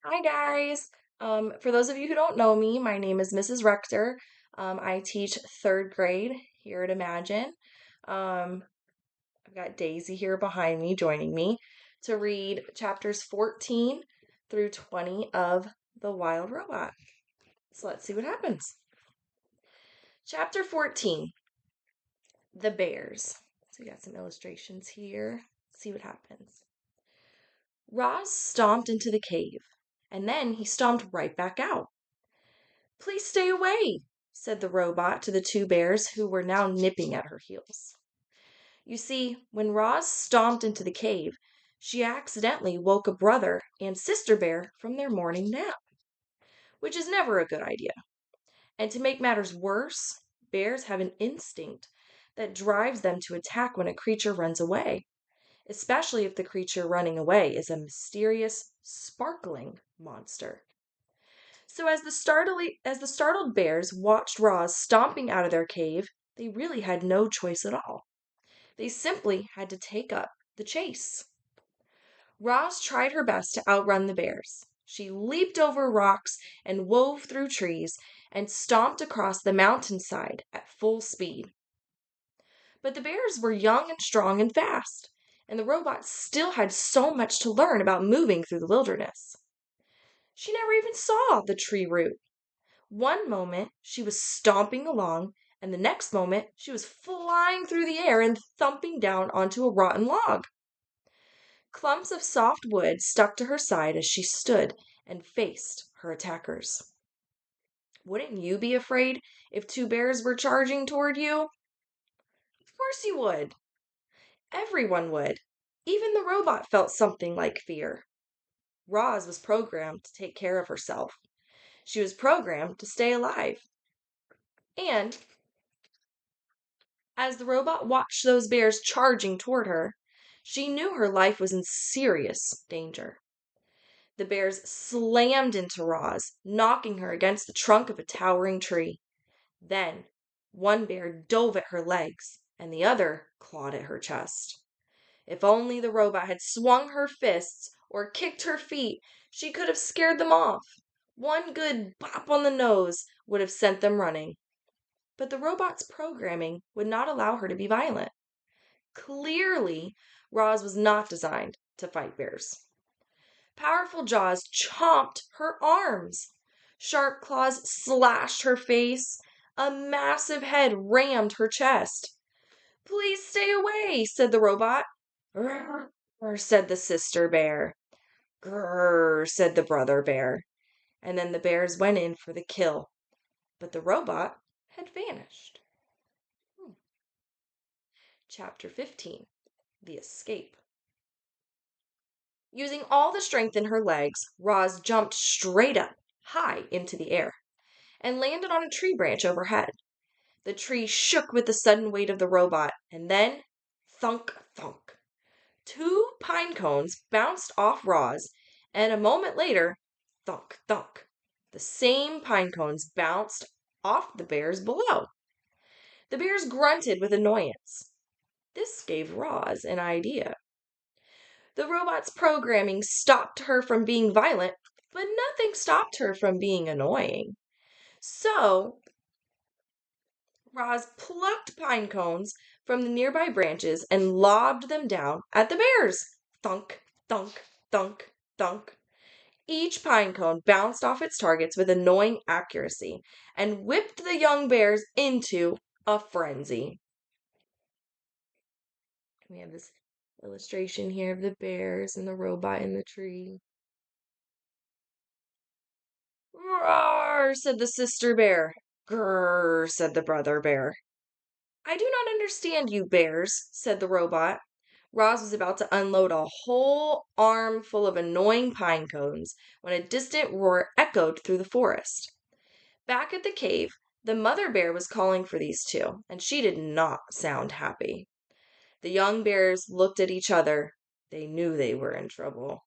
Hi, guys. For those of you who don't know me, my name is Mrs. Rector. I teach third grade here at Imagine. Um, I've got Daisy here behind me joining me to read chapters 14 through 20 of The Wild Robot. So let's see what happens. Chapter 14, The Bears. So we got some illustrations here. Let's see what happens. Roz stomped into the cave, and then he stomped right back out. "Please stay away," said the robot to the two bears who were now nipping at her heels. You see, when Roz stomped into the cave, she accidentally woke a brother and sister bear from their morning nap, which is never a good idea. And to make matters worse, bears have an instinct that drives them to attack when a creature runs away, especially if the creature running away is a mysterious, sparkling monster. So as the startled bears watched Roz stomping out of their cave, they really had no choice at all. They simply had to take up the chase. Roz tried her best to outrun the bears. She leaped over rocks and wove through trees and stomped across the mountainside at full speed. But the bears were young and strong and fast, and the robot still had so much to learn about moving through the wilderness. She never even saw the tree root. One moment she was stomping along, and the next moment she was flying through the air and thumping down onto a rotten log. Clumps of soft wood stuck to her side as she stood and faced her attackers. Wouldn't you be afraid if two bears were charging toward you? Of course you would. Everyone would. Even the robot felt something like fear. Roz was programmed to take care of herself. She was programmed to stay alive. And as the robot watched those bears charging toward her, she knew her life was in serious danger. The bears slammed into Roz, knocking her against the trunk of a towering tree. Then one bear dove at her legs, and the other clawed at her chest. If only the robot had swung her fists or kicked her feet, she could have scared them off. One good bop on the nose would have sent them running. But the robot's programming would not allow her to be violent. Clearly, Roz was not designed to fight bears. Powerful jaws chomped her arms. Sharp claws slashed her face. A massive head rammed her chest. "Please stay away," said the robot. "Grrr," said the sister bear. "Grrr," said the brother bear. And then the bears went in for the kill. But the robot had vanished. Chapter 15, The Escape. Using all the strength in her legs, Roz jumped straight up, high into the air, and landed on a tree branch overhead. The tree shook with the sudden weight of the robot, and then thunk, thunk. Two pine cones bounced off Roz, and a moment later, thunk, thunk. The same pine cones bounced off the bears below. The bears grunted with annoyance. This gave Roz an idea. The robot's programming stopped her from being violent, but nothing stopped her from being annoying. So, Roz plucked pine cones from the nearby branches and lobbed them down at the bears. Thunk, thunk, thunk, thunk. Each pine cone bounced off its targets with annoying accuracy and whipped the young bears into a frenzy. We have this illustration here of the bears and the robot in the tree. "Roar," said the sister bear. "Grrr," said the brother bear. "I do not understand you bears," said the robot. Roz was about to unload a whole arm full of annoying pine cones when a distant roar echoed through the forest. Back at the cave, the mother bear was calling for these two, and she did not sound happy. The young bears looked at each other. They knew they were in trouble.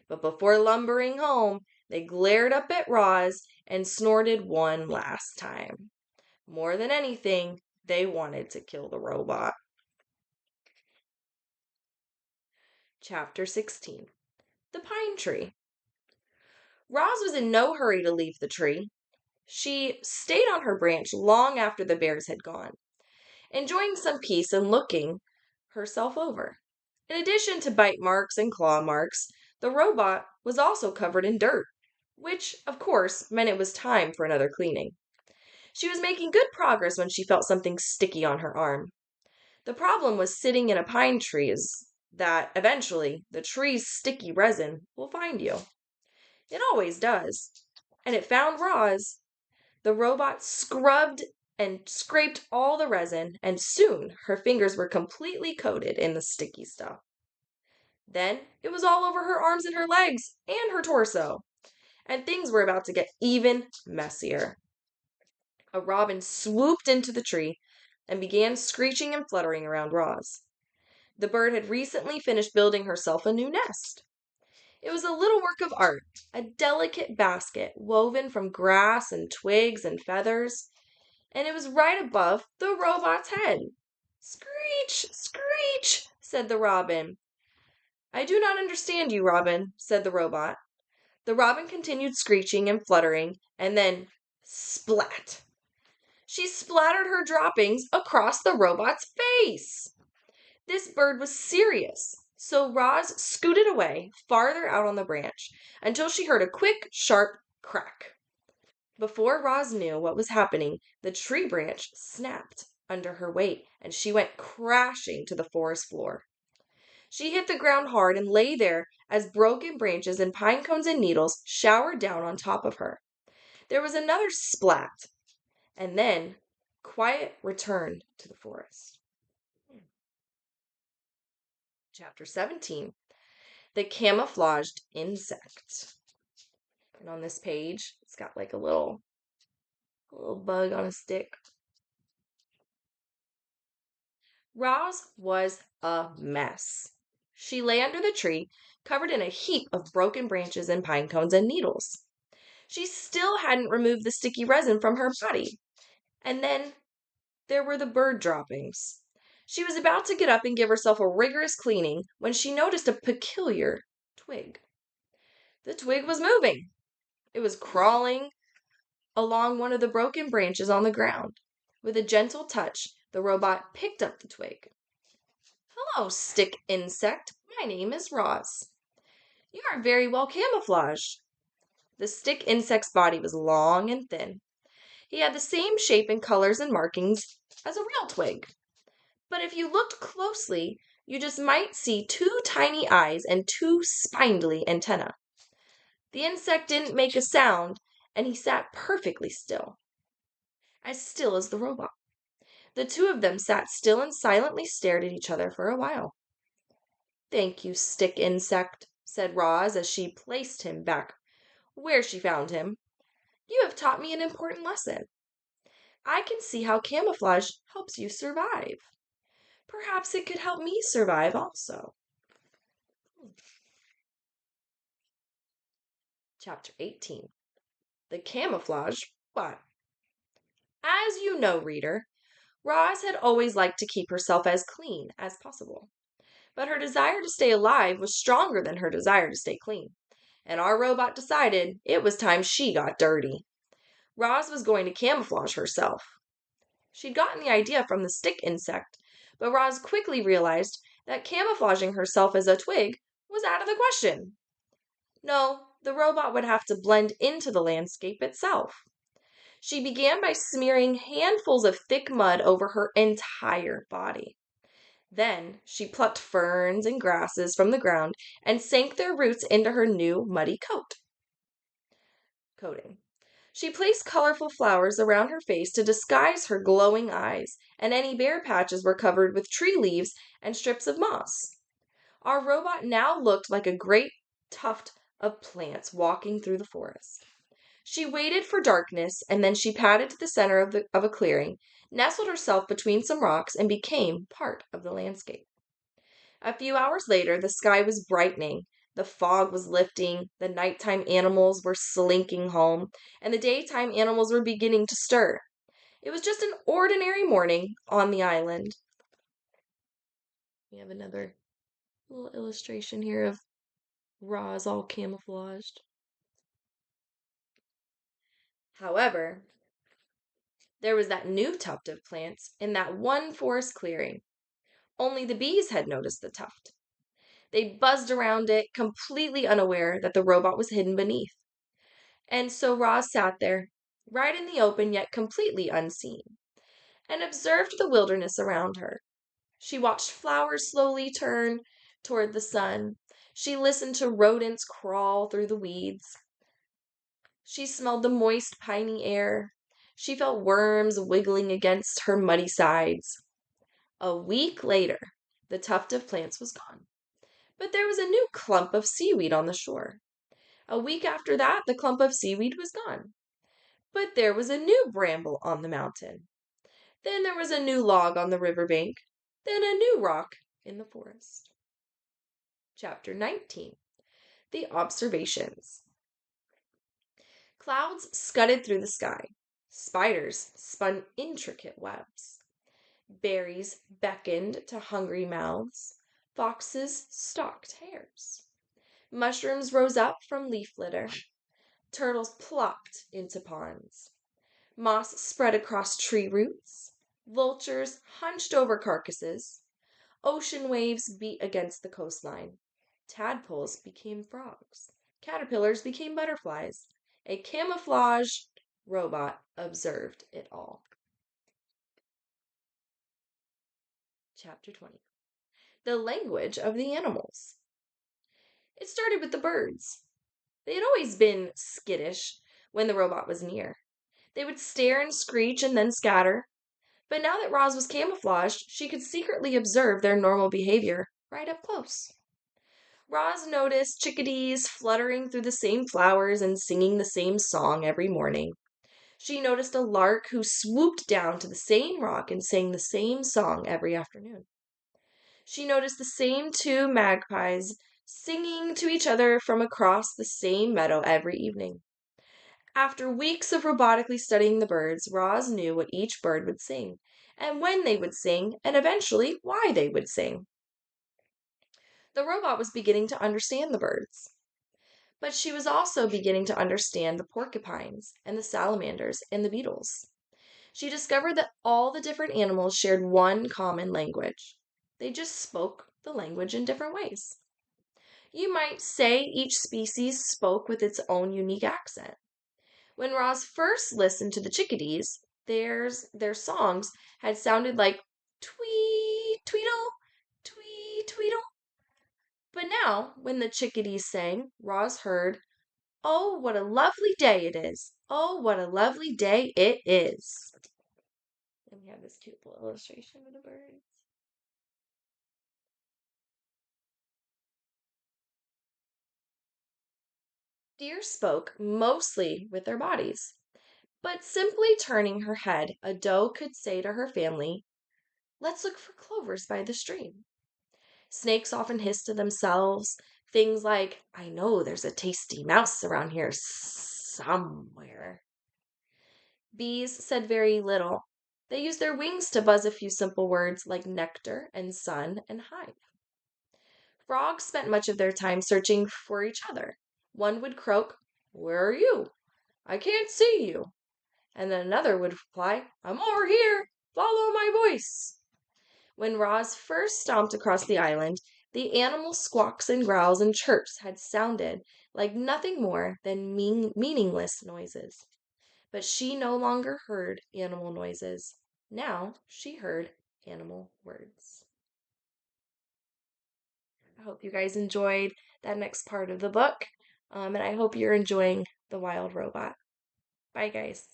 But before lumbering home, they glared up at Roz and snorted one last time. More than anything, they wanted to kill the robot. Chapter 16, The Pine Tree. Roz was in no hurry to leave the tree. She stayed on her branch long after the bears had gone, enjoying some peace and looking herself over. In addition to bite marks and claw marks, the robot was also covered in dirt, which, of course, meant it was time for another cleaning. She was making good progress when she felt something sticky on her arm. The problem was sitting in a pine tree is that eventually the tree's sticky resin will find you. It always does. And it found Roz. The robot scrubbed and scraped all the resin, and soon her fingers were completely coated in the sticky stuff. Then it was all over her arms and her legs and her torso, and things were about to get even messier. A robin swooped into the tree and began screeching and fluttering around Roz. The bird had recently finished building herself a new nest. It was a little work of art, a delicate basket woven from grass and twigs and feathers, and it was right above the robot's head. Screech, screech, said the robin. I do not understand you, Robin, said the robot. The robin continued screeching and fluttering, and then splat! She splattered her droppings across the robot's face. This bird was serious, so Roz scooted away farther out on the branch until she heard a quick, sharp crack. Before Roz knew what was happening, the tree branch snapped under her weight and she went crashing to the forest floor. She hit the ground hard and lay there as broken branches and pine cones and needles showered down on top of her. There was another splat, and then quiet returned to the forest. Chapter 17, The Camouflaged Insect. And on this page, it's got like a little bug on a stick. Roz was a mess. She lay under the tree, covered in a heap of broken branches and pine cones and needles. She still hadn't removed the sticky resin from her body. And then there were the bird droppings. She was about to get up and give herself a rigorous cleaning when she noticed a peculiar twig. The twig was moving. It was crawling along one of the broken branches on the ground. With a gentle touch, the robot picked up the twig. Hello, stick insect. My name is Roz. You are very well camouflaged. The stick insect's body was long and thin. He had the same shape and colors and markings as a real twig. But if you looked closely, you just might see two tiny eyes and two spindly antennae. The insect didn't make a sound, and he sat perfectly still as the robot. The two of them sat still and silently stared at each other for a while. Thank you, stick insect, said Roz as she placed him back where she found him. You have taught me an important lesson. I can see how camouflage helps you survive. Perhaps it could help me survive also. Chapter 18, The Camouflage Bot. As you know, reader, Roz had always liked to keep herself as clean as possible. But her desire to stay alive was stronger than her desire to stay clean. And our robot decided it was time she got dirty. Roz was going to camouflage herself. She'd gotten the idea from the stick insect, but Roz quickly realized that camouflaging herself as a twig was out of the question. No, the robot would have to blend into the landscape itself. She began by smearing handfuls of thick mud over her entire body. Then she plucked ferns and grasses from the ground and sank their roots into her new muddy coating. She placed colorful flowers around her face to disguise her glowing eyes, and any bare patches were covered with tree leaves and strips of moss. Our robot now looked like a great tuft of plants walking through the forest. She waited for darkness, and then she padded to the center of a clearing, nestled herself between some rocks, and became part of the landscape. A few hours later, the sky was brightening, the fog was lifting, the nighttime animals were slinking home, and the daytime animals were beginning to stir. It was just an ordinary morning on the island. We have another little illustration here of Roz all camouflaged. However, there was that new tuft of plants in that one forest clearing. Only the bees had noticed the tuft. They buzzed around it, completely unaware that the robot was hidden beneath. And so Roz sat there, right in the open yet completely unseen, and observed the wilderness around her. She watched flowers slowly turn toward the sun. She listened to rodents crawl through the weeds. She smelled the moist, piney air. She felt worms wiggling against her muddy sides. A week later, the tuft of plants was gone, but there was a new clump of seaweed on the shore. A week after that, the clump of seaweed was gone, but there was a new bramble on the mountain. Then there was a new log on the river bank, then a new rock in the forest. Chapter 19. The Observations. Clouds scudded through the sky. Spiders spun intricate webs. Berries beckoned to hungry mouths. Foxes stalked hares. Mushrooms rose up from leaf litter. Turtles plopped into ponds. Moss spread across tree roots. Vultures hunched over carcasses. Ocean waves beat against the coastline. Tadpoles became frogs. Caterpillars became butterflies. A camouflaged robot observed it all. Chapter 20. The language of the animals. It started with the birds. They had always been skittish when the robot was near. They would stare and screech and then scatter. But now that Roz was camouflaged, she could secretly observe their normal behavior right up close. Roz noticed chickadees fluttering through the same flowers and singing the same song every morning. She noticed a lark who swooped down to the same rock and sang the same song every afternoon. She noticed the same two magpies singing to each other from across the same meadow every evening. After weeks of robotically studying the birds, Roz knew what each bird would sing, and when they would sing, and eventually why they would sing. The robot was beginning to understand the birds, but she was also beginning to understand the porcupines and the salamanders and the beetles. She discovered that all the different animals shared one common language. They just spoke the language in different ways. You might say each species spoke with its own unique accent. When Roz first listened to the chickadees, their songs had sounded like twee tweedle, twee tweedle. But now, when the chickadees sang, Roz heard, "Oh, what a lovely day it is! Oh, what a lovely day it is!" And we have this cute little illustration of the birds. Deer spoke mostly with their bodies, but simply turning her head, a doe could say to her family, "Let's look for clovers by the stream." Snakes often hissed to themselves things like, "I know there's a tasty mouse around here somewhere." Bees said very little. They used their wings to buzz a few simple words like nectar and sun and hive. Frogs spent much of their time searching for each other. One would croak, "Where are you? I can't see you." And then another would reply, "I'm over here. Follow my voice." When Roz first stomped across the island, the animal squawks and growls and chirps had sounded like nothing more than meaningless noises. But she no longer heard animal noises. Now she heard animal words. I hope you guys enjoyed that next part of the book, and I hope you're enjoying The Wild Robot. Bye, guys.